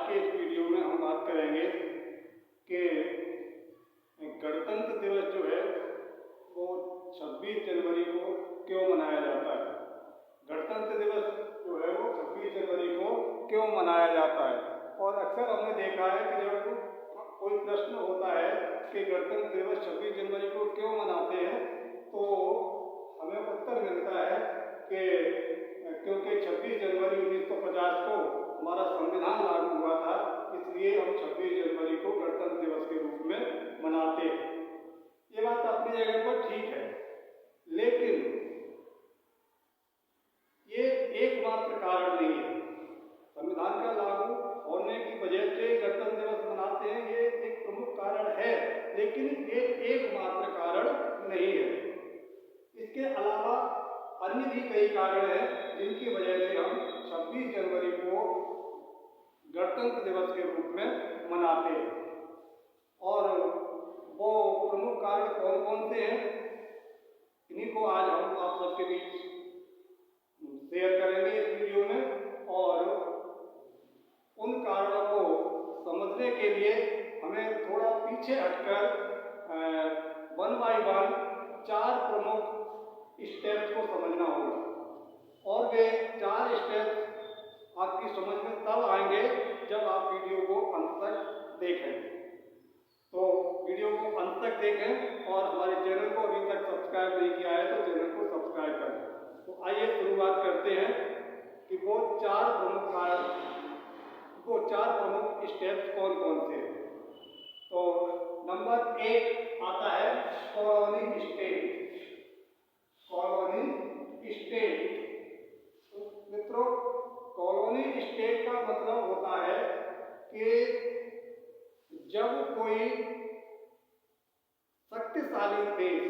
के इस वीडियो में हम बात करेंगे कि गणतंत्र दिवस जो है वो 26 जनवरी को क्यों मनाया जाता है। गणतंत्र दिवस जो है वो 26 जनवरी को क्यों मनाया जाता है। और अक्सर हमने देखा है कि जब कोई प्रश्न होता है कि गणतंत्र दिवस 26 जनवरी को क्यों मनाते हैं तो हमें उत्तर मिलता है कि क्योंकि 26 जनवरी 1950 को हमारा संविधान लागू हुआ था, इसलिए हम 26 जनवरी को गणतंत्र दिवस के रूप में मनाते हैं। ये बात अपनी जगह पर ठीक है, लेकिन ये एकमात्र कारण नहीं है। संविधान का लागू होने की वजह से गणतंत्र दिवस मनाते हैं, ये एक प्रमुख कारण है, लेकिन ये एकमात्र कारण नहीं है। इसके अलावा अन्य भी कई कारण हैं जिनकी वजह से हम 26 जनवरी को गणतंत्र दिवस के रूप में मनाते हैं। और वो प्रमुख कारण कौन कौन से हैं, इन्हीं को आज हम आप सबके बीच शेयर करेंगे इस वीडियो में। और उन कारणों को समझने के लिए हमें थोड़ा पीछे हटकर 1 बाय 1 4 प्रमुख स्टेप्स को समझना होगा। और वे 4 स्टेप्स आपकी समझ में तब आएंगे जब आप वीडियो को अंत तक देखें। तो वीडियो को अंत तक देखें और हमारे चैनल को अभी तक सब्सक्राइब नहीं किया है तो चैनल को सब्सक्राइब करें। तो आइए शुरुआत करते हैं कि वो 4 प्रमुख स्टेप्स कौन कौन से हैं। तो नंबर 1 आता है कॉलोनी स्टेट। कॉलोनी स्टेट, तो मित्रों कॉलोनी स्टेट का मतलब होता है कि जब कोई शक्तिशाली देश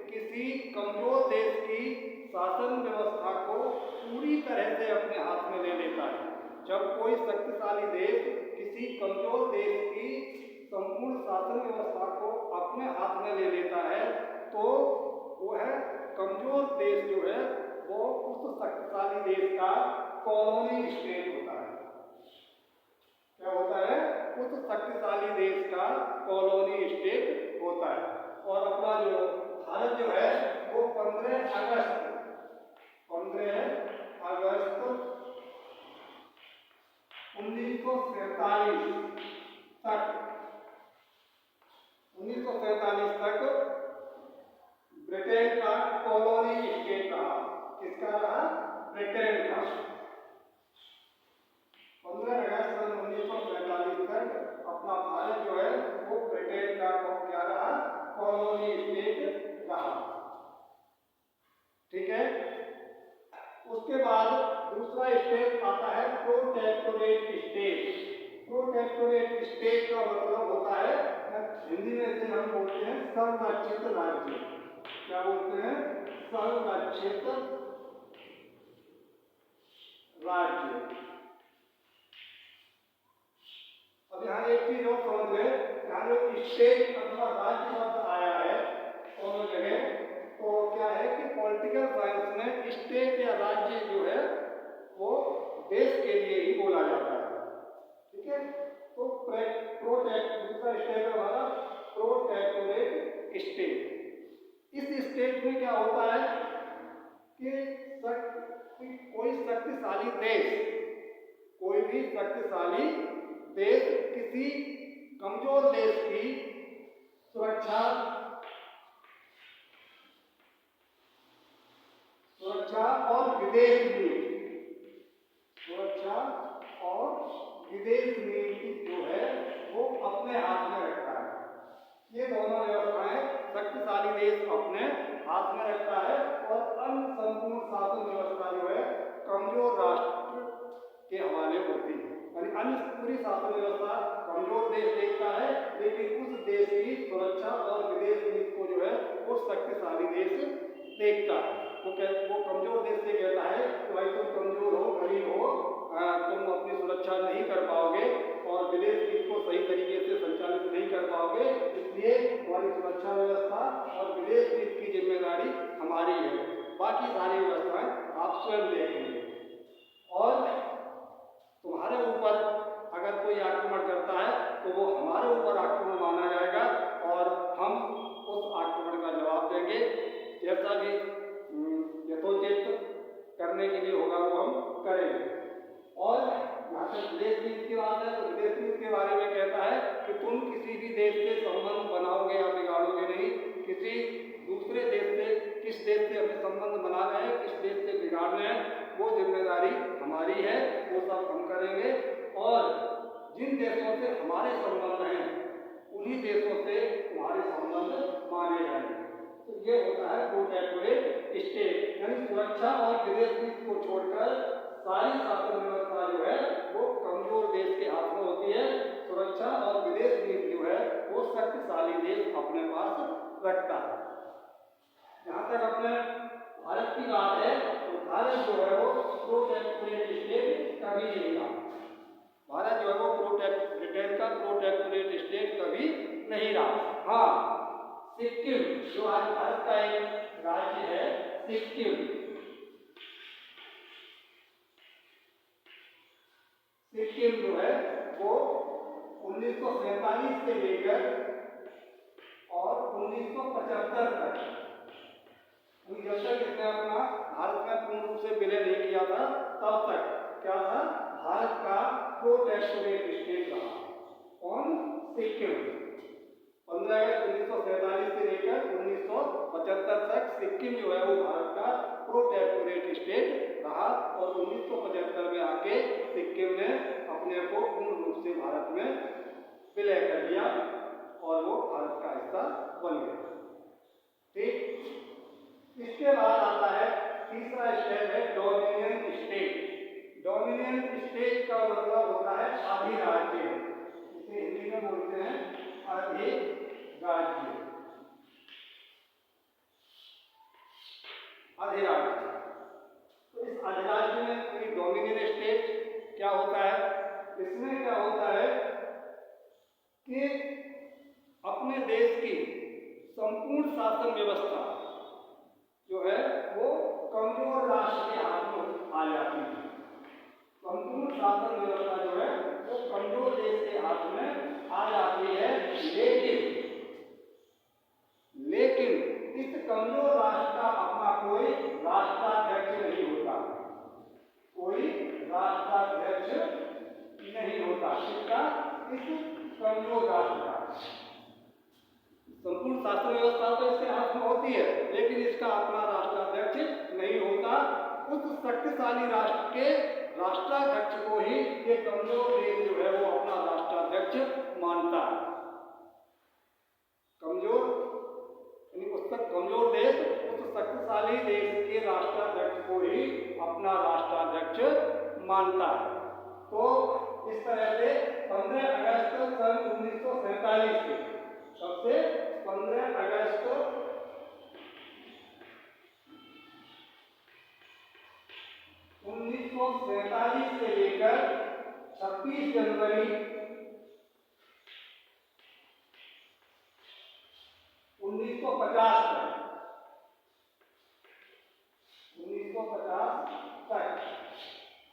किसी कमजोर देश की शासन व्यवस्था को पूरी तरह से अपने हाथ में ले लेता है। जब कोई शक्तिशाली देश किसी कमजोर देश की संपूर्ण शासन व्यवस्था को अपने हाथ में ले लेता है तो वह कमजोर देश जो है वो उस शक्तिशाली देश का कॉलोनी स्टेट होता है। क्या होता है? उस शक्तिशाली देश का कॉलोनी स्टेट होता है। और अपना जो भारत जो है वो 15 अगस्त 1947 तक ब्रिटेन का कॉलोनी स्टेट रहा। किसका रहा? ब्रिटेन का। 15 अगस्त 1947 तक अपना भारत जो है वो ब्रिटेन का क्या रहा? कॉलोनी स्टेट रहा। ठीक है। उसके बाद दूसरा स्टेट आता है प्रोटेक्टोरेट स्टेट। प्रोटेक्टोरेट स्टेट का मतलब होता है, हिंदी में इसे हम बोलते हैं संरक्षित राज्य। क्या बोलते हैं? संरक्षित राज्य। अब यहाँ एक चीज और समझ लें, यहाँ जो स्टेट अथवा राज्य शब्द आया है दोनों जगह, तो क्या है कि पॉलिटिकल साइंस में स्टेट या राज्य जो है वो देश के लिए ही बोला जाता है। ठीक है। तो दूसरा स्टेट है हमारा प्रोटेक्टोरेट स्टेट। इस स्टेट में क्या होता है कि कोई भी शक्तिशाली देश किसी कमजोर देश की सुरक्षा और विदेश नीति जो है वो अपने हाथ में रखता है। ये दोनों व्यवस्थाएं शक्तिशाली देश अपने हाथ में रखता है और अन्य संपूर्ण शासन व्यवस्था जो है कमजोर राष्ट्र के हवाले होती है। यानी अन्य पूरी शासन व्यवस्था कमजोर देश देखता है, लेकिन उस देश की सुरक्षा और विदेश नीति को जो है वो शक्तिशाली देश देखता है। वो कमजोर देश से कहता है कि भाई तुम कमजोर हो, गरीब हो, तुम अपनी सुरक्षा नहीं कर पाओगे और विदेश नीति को सही तरीके से संचालित नहीं कर पाओगे, इसलिए हमारी सुरक्षा व्यवस्था और विदेश नीति की जिम्मेदारी हमारी है, बाकी सारी व्यवस्थाएं आप स्वयं देखेंगे। और वो हमारे ऊपर आक्रमण माना जाएगा और हम उस आक्रमण का जवाब देंगे। जैसा भी यथोचित करने के लिए होगा वो हम करेंगे। और यहाँ से विदेश नीति की बात है तो विदेश नीति के बारे में कहता है कि तुम किसी भी देश से संबंध बनाओगे या बिगाड़ोगे नहीं। किसी दूसरे देश से, किस देश से हमें संबंध बनाना है, किस देश से बिगाड़ना है, वो जिम्मेदारी हमारी है, वो सब हम करेंगे। और जिन देशों से हमारे संबंध हैं उन्हीं देशों से हमारे संबंध माने जाएंगे। तो ये होता है प्रोटेक्टोरेट स्टेट, यानी सुरक्षा और विदेश नीति को छोड़कर सारी शासन व्यवस्था जो है वो कमजोर देश के हाथ में होती है। सुरक्षा और विदेश नीति जो है वो शक्तिशाली देश अपने पास रखता है। जहाँ तक अपने भारत की बात है तो भारत जो है वो प्रोटेक्टोरेट स्टेट कभी नहीं रहा। भारत जो है वो ब्रिटेन का प्रोटेक्टोरेट स्टेट कभी नहीं रहा। हाँ, सिक्किम जो आज भारत का एक राज्य है, सिक्किम जो है वो 1947 से लेकर और 1975 तक, जब तक इसने अपना भारत में पूर्ण रूप से विलय नहीं किया था तब तक क्या था, भारत का प्रोटेक्टोरेट स्टेट रहा। कौन? सिक्किम। 15 अगस्त 1947 से लेकर 1975 तक सिक्किम जो है वो भारत का प्रोटेक्टोरेट स्टेट रहा और 1975 में आके सिक्किम ने अपने को पूर्ण रूप से भारत में विलय कर दिया और वो भारत का हिस्सा बन गया। ठीक, इसके बाद आता है तीसरा स्टेप है डोमिनियन स्टेट। डोमिनियन स्टेट का मतलब होता है अधिराज्य, इसे हिंदी में बोलते हैं अधिराज्य। अधिराज्य, तो इस अधिराज्य में कोई डोमिनियन स्टेट क्या होता है, इसमें क्या होता है कि अपने देश की संपूर्ण शासन व्यवस्था जो है वो कमजोर राष्ट्र के हाथ में आ जाती है। संपूर्ण शासन व्यवस्था जो है वो कमजोर देश के हाथ में आ जाती है। लेकिन इस कमजोर राष्ट्र का अपना कोई राष्ट्राध्यक्ष नहीं होता, कोई राष्ट्राध्यक्ष नहीं होता। इसका इस कमजोर राष्ट्र का संपूर्ण शासन व्यवस्था तो इसके हाथ में होती है लेकिन इसका अपना राष्ट्राध्यक्ष नहीं होता। उस शक्तिशाली राष्ट्र के राष्ट्राध्यक्ष को ही ये कमजोर देश जो है वो अपना राष्ट्राध्यक्ष मानता है। कमजोर यानी उस तक कमजोर देश उस शक्तिशाली देश के राष्ट्राध्यक्ष को ही अपना राष्ट्राध्यक्ष मानता है। तो इस तरह से 15 अगस्त सन 1947 से सबसे 15 अगस्त 1947 से लेकर 26 जनवरी 1950 तक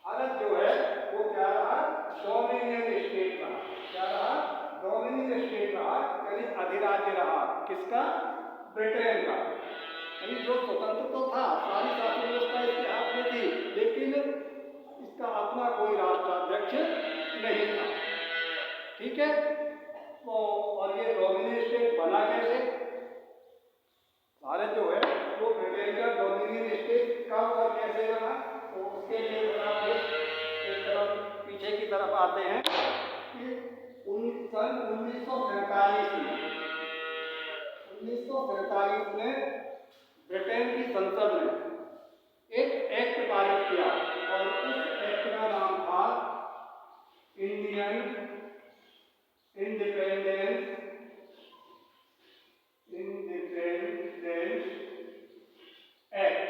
भारत जो है वो क्या रहा, डोमिनियन स्टेट रहा। क्या रहा? डोमिनियन स्टेट रहा, यानी अधिराज्य रहा। किसका? ब्रिटेन का। यानी जो स्वतंत्र तो था, सारी शासन व्यवस्था इसके हाथ में थी, लेकिन इसका अपना कोई राष्ट्राध्यक्ष नहीं था। ठीक है, तो और ये डोमिनियन स्टेट बना कैसे? भारत जो है वो ब्रिटेन का डोमिनियन स्टेट कब और कैसे बना, तो उसके लिए एक तरफ पीछे की तरफ आते हैं कि सन 1947 में ब्रिटेन की संसद ने एक एक्ट पारित किया और उस एक्ट का नाम था इंडियन इंडिपेंडेंस एक्ट।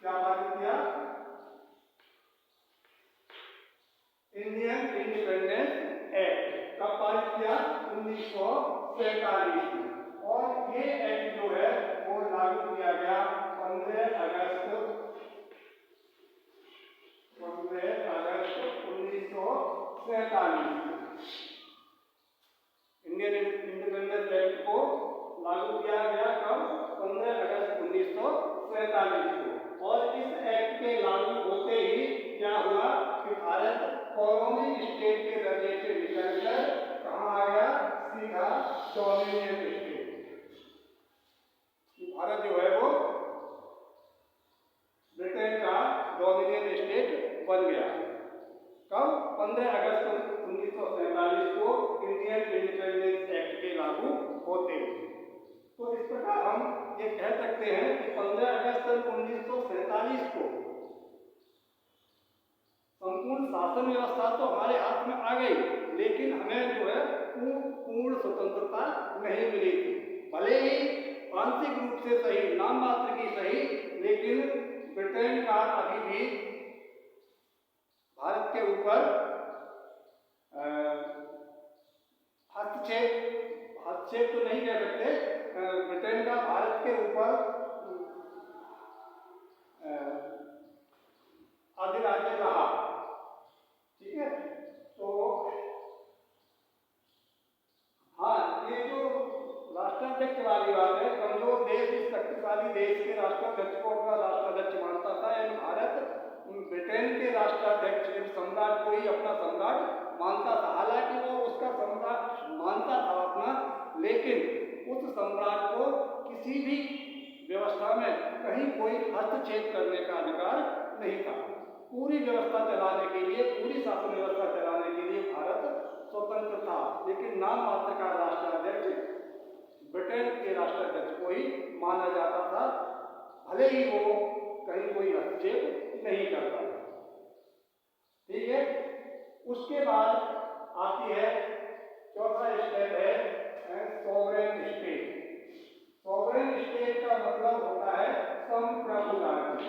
क्या पारित किया? Indian independence act. कब पारित किया? 1947 में। और ये एक्ट जो है वो लागू किया गया 15 अगस्त 1947 इकोनॉमिक स्टेट के दर्जे से निकलकर कहाँ आ गया, सीधा डोमिनियन स्टेट। भारत जो है वो ब्रिटेन का डोमिनियन स्टेट बन गया। कब? 15 अगस्त 1947 को इंडियन इंडिपेंडेंस एक्ट के लागू होते हुए। तो इस प्रकार हम ये कह सकते हैं कि 15 अगस्त 1947 को संपूर्ण शासन व्यवस्था तो हमारे हाथ में आ गई, लेकिन हमें जो है पूर्ण स्वतंत्रता नहीं मिली थी। भले ही आंशिक रूप से सही, नाम मात्र की सही, लेकिन ब्रिटेन का अभी भी भारत के ऊपर हस्तक्षेप तो नहीं कह सकते, ब्रिटेन का भारत के ऊपर अधिराज्य रहा। ठीक है, तो हाँ, ये जो राष्ट्राध्यक्ष वाली बात है, कमजोर देश इस शक्तिशाली देश के राष्ट्राध्यक्ष को अपना राष्ट्राध्यक्ष मानता था, यानी भारत ब्रिटेन के राष्ट्राध्यक्ष सम्राट को ही अपना सम्राट मानता था। हालांकि वो उसका सम्राट मानता था अपना, लेकिन उस सम्राट को किसी भी व्यवस्था में कहीं कोई हस्तक्षेप करने का अधिकार नहीं था। पूरी व्यवस्था चलाने के लिए, पूरी शासन व्यवस्था चलाने के लिए भारत स्वतंत्र था, लेकिन नाम मात्र का राष्ट्राध्यक्ष ब्रिटेन के राष्ट्राध्यक्ष को ही माना जाता था, भले ही वो कहीं कोई हस्तक्षेप नहीं करता। ठीक है, उसके बाद आती है चौथा स्टेप है सॉवरेन स्टेट। सॉवरेन स्टेट का मतलब होता है संप्रभु राज्य।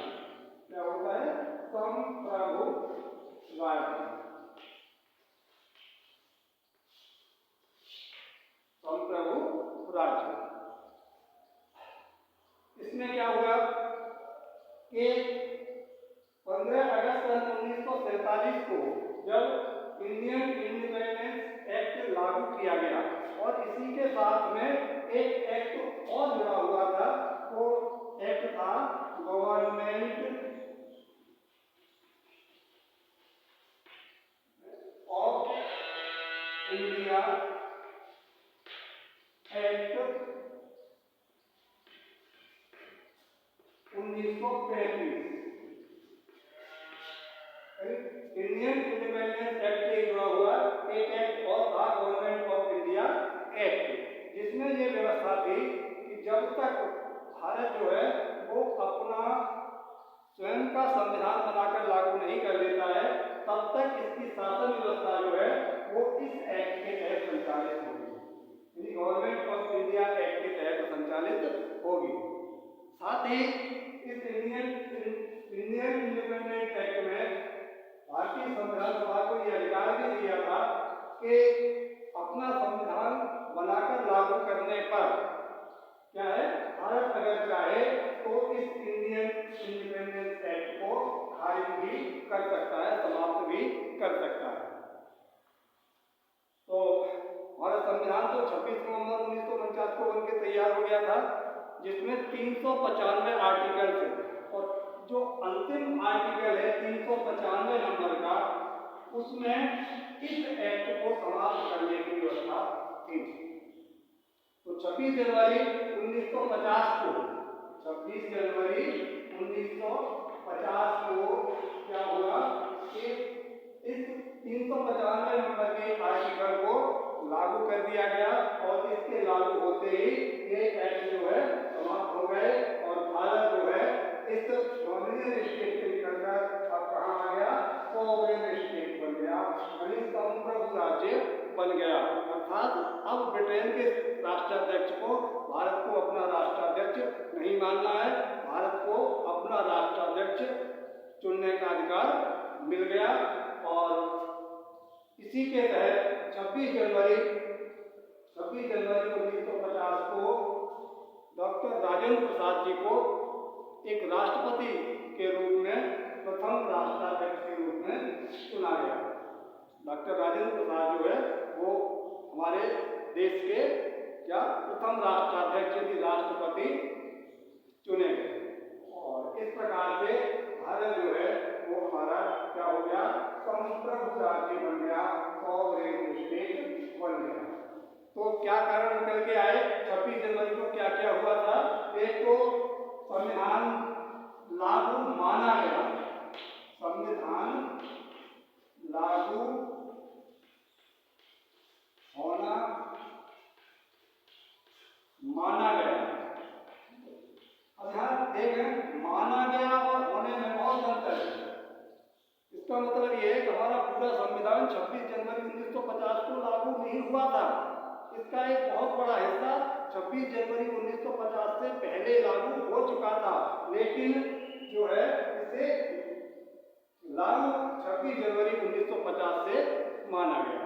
क्या होता है? संप्रभु राज्य। संप्रभु राज्य। इसमें क्या हुआ कि 15 अगस्त 1947 को जब इंडियन इंडिपेंडेंस एक्ट लागू किया गया, और इसी के साथ में एक एक्ट और जुड़ा हुआ था, वो एक्ट था government of India act 1935। Indian independence act से जुड़ा हुआ एक एक्ट और था गवर्नमेंट ऑफ इंडिया एक्ट, जिसमें ये व्यवस्था थी कि जब तक भारत जो है वो अपना स्वयं का संविधान बनाकर लागू नहीं कर देता है, तब तक इसकी शासन व्यवस्था जो है वो इस एक्ट के तहत संचालित होगी, यानी गवर्नमेंट ऑफ इंडिया एक्ट के तहत संचालित होगी। साथ ही इस इंडियन इंडिपेंडेंस एक्ट में भारतीय संविधान सभा को यह अधिकार भी दिया था कि अपना संविधान बनाकर लागू करने पर क्या है, भारत अगर चाहे तो इस इंडियन इंडिपेंडेंस एक्ट को खारिज भी कर सकता है, समाप्त भी कर सकता है। तो हमारा संविधान तो 26 नवंबर 1949 को बनकर तैयार हो गया था, जिसमें 395 आर्टिकल थे, और जो अंतिम आर्टिकल है 395 नंबर का, उसमें इस एक्ट को समाप्त करने की व्यवस्था थी। तो 26 जनवरी 1950 को 26 जनवरी 1950 को क्या हुआ कि इस 395 नंबर के आर्टिकल को लागू कर दिया गया, और इसके लागू होते ही ये एक्ट जो है समाप्त हो गए, और भारत जो है इस डोमिनियन स्टेट से निकलकर अब कहाँ आ गया, सॉवरेन स्टेट बन गया, यानी संप्रभु राज्य बन गया। अर्थात अब ब्रिटेन के राष्ट्राध्यक्ष को भारत को अपना राष्ट्राध्यक्ष नहीं मानना है, भारत को अपना राष्ट्राध्यक्ष चुनने का अधिकार मिल गया। और इसी के तहत 26 जनवरी 1950 को डॉक्टर राजेंद्र प्रसाद जी को एक राष्ट्रपति के रूप में, प्रथम राष्ट्राध्यक्ष के रूप में चुना गया। डॉक्टर राजेंद्र प्रसाद जो है वो हमारे देश के क्या प्रथम राष्ट्राध्यक्ष यानी राष्ट्रपति चुने गए, और इस प्रकार से भारत जो है वो हमारा क्या हो गया, संप्रभु राज्य बन गया, सॉवरेन स्टेट बन गया। तो क्या कारण निकल के आए? 26 जनवरी को क्या क्या हुआ था? एक तो संविधान लागू माना गया, संविधान लागू होना माना गया। अब ध्यान देखें, माना गया और होने में बहुत अंतर है। इसका मतलब ये है कि हमारा पूरा संविधान 26 जनवरी 1950 को लागू नहीं हुआ था। इसका एक बहुत बड़ा हिस्सा 26 जनवरी 1950 से पहले लागू हो चुका था, लेकिन जो है इसे लागू 26 जनवरी 1950 से माना गया।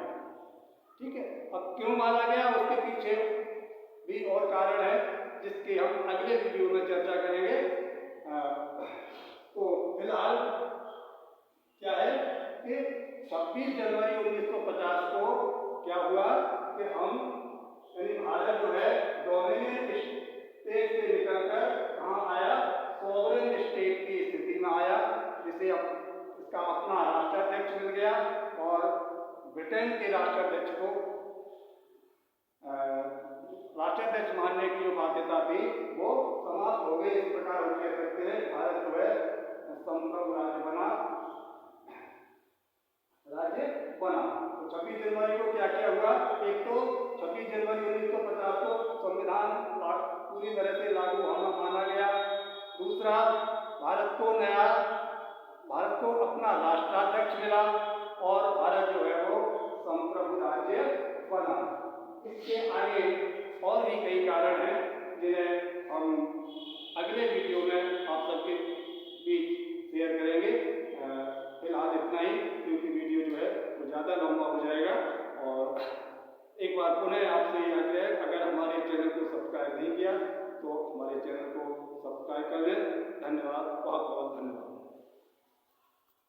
ठीक है, अब क्यों माना गया उसके पीछे भी और कारण है, जिसकी हम अगले वीडियो में चर्चा करेंगे। तो फिलहाल क्या है कि 26 जनवरी 1950 को क्या हुआ कि हम यानी भारत जो है डोमिनियन स्टेट से निकलकर कहाँ आया? सॉवरेन स्टेट की स्थिति में आया, जिसे अब इसका अपना राष्ट्राध्यक्ष मिल गया और ब्रिटेन के राष्ट्राध्यक्ष को राष्ट्राध्यक्ष मानने की जो बाध्यता थी वो समाप्त हो गई। इस प्रकार हम कह सकते हैं भारत जो है संप्रभु राज्य बना। तो 26 जनवरी को क्या क्या हुआ? एक तो 26 जनवरी 1950 को संविधान पूरी तरह से लागू होना माना गया। दूसरा, भारत को अपना राष्ट्राध्यक्ष मिला और भारत जो है वो संप्रभु राज्य बना। इसके आगे और भी कई कारण हैं जिन्हें हम अगले वीडियो में आप सबके बीच शेयर करेंगे। फिलहाल इतना ही, क्योंकि वीडियो जो है वो ज़्यादा लंबा हो जाएगा। और एक बार पुनः आपसे